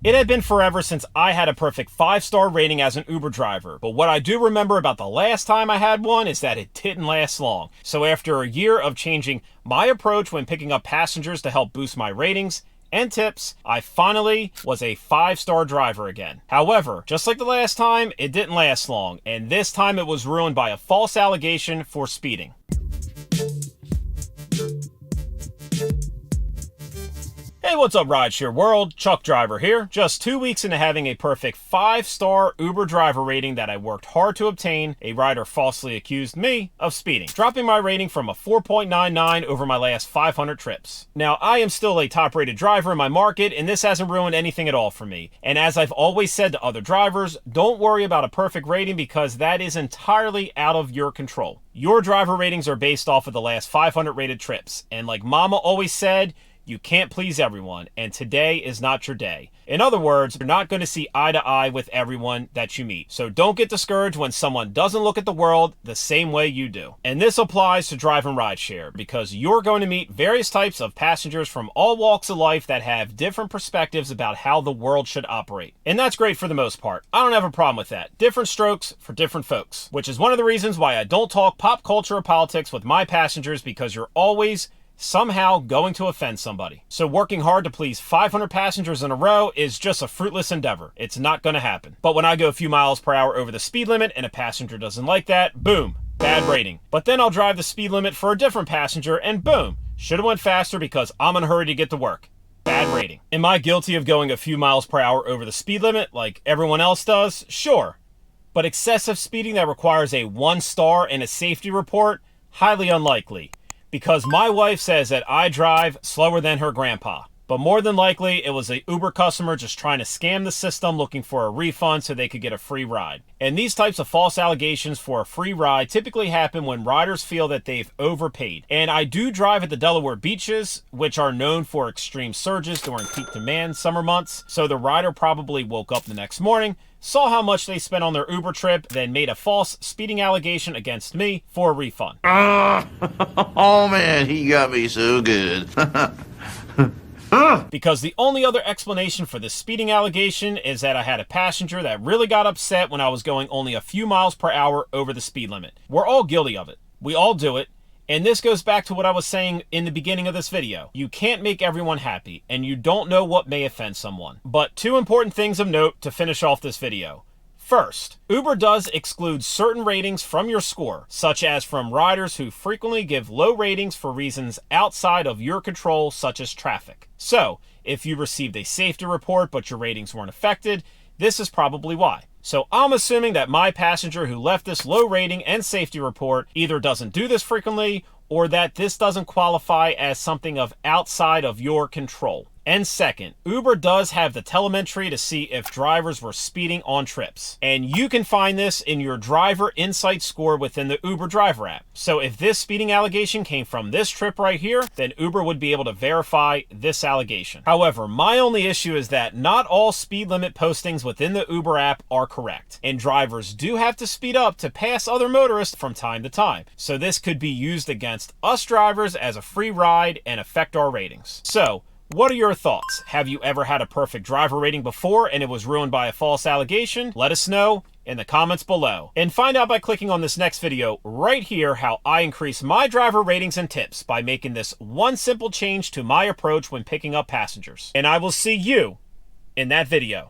It had been forever since I had a perfect 5-star rating as an Uber driver, but what I do remember about the last time I had one is that it didn't last long. So after a year of changing my approach when picking up passengers to help boost my ratings and tips, I finally was a 5-star driver again. However, just like the last time, it didn't last long, and this time it was ruined by a false allegation for speeding. Hey, what's up, Rideshare world? Chuck Driver here. Just 2 weeks into having a perfect 5-star Uber driver rating that I worked hard to obtain, a rider falsely accused me of speeding, dropping my rating from a 4.99 over my last 500 trips. Now, I am still a top-rated driver in my market, and this hasn't ruined anything at all for me. And as I've always said to other drivers, don't worry about a perfect rating because that is entirely out of your control. Your driver ratings are based off of the last 500 rated trips, and like Mama always said, you can't please everyone, and today is not your day. In other words, you're not going to see eye to eye with everyone that you meet. So don't get discouraged when someone doesn't look at the world the same way you do. And this applies to driving rideshare because you're going to meet various types of passengers from all walks of life that have different perspectives about how the world should operate. And that's great for the most part. I don't have a problem with that. Different strokes for different folks, which is one of the reasons why I don't talk pop culture or politics with my passengers, because you're always somehow going to offend somebody. So working hard to please 500 passengers in a row is just a fruitless endeavor. It's not going to happen. But when I go a few miles per hour over the speed limit and a passenger doesn't like that, boom, bad rating. But then I'll drive the speed limit for a different passenger and boom, should have went faster because I'm in a hurry to get to work. Bad rating. Am I guilty of going a few miles per hour over the speed limit like everyone else does? Sure. But excessive speeding that requires a 1-star and a safety report? Highly unlikely. Because my wife says that I drive slower than her grandpa. But more than likely, it was a Uber customer just trying to scam the system looking for a refund so they could get a free ride. And these types of false allegations for a free ride typically happen when riders feel that they've overpaid. And I do drive at the Delaware beaches, which are known for extreme surges during peak demand summer months. So the rider probably woke up the next morning, saw how much they spent on their Uber trip, then made a false speeding allegation against me for a refund. Oh man, he got me so good. Because the only other explanation for this speeding allegation is that I had a passenger that really got upset when I was going only a few miles per hour over the speed limit. We're all guilty of it. We all do it. And this goes back to what I was saying in the beginning of this video. You can't make everyone happy, and you don't know what may offend someone. But 2 important things of note to finish off this video. First, Uber does exclude certain ratings from your score, such as from riders who frequently give low ratings for reasons outside of your control, such as traffic. So, if you received a safety report but your ratings weren't affected, this is probably why. So I'm assuming that my passenger who left this low rating and safety report either doesn't do this frequently or that this doesn't qualify as something of outside of your control. And second, Uber does have the telemetry to see if drivers were speeding on trips. And you can find this in your driver insight score within the Uber driver app. So if this speeding allegation came from this trip right here, then Uber would be able to verify this allegation. However, my only issue is that not all speed limit postings within the Uber app are correct. And drivers do have to speed up to pass other motorists from time to time. So this could be used against us drivers as a free ride and affect our ratings. So, what are your thoughts? Have you ever had a perfect driver rating before and it was ruined by a false allegation? Let us know in the comments below. And find out by clicking on this next video right here how I increase my driver ratings and tips by making this one simple change to my approach when picking up passengers. And I will see you in that video.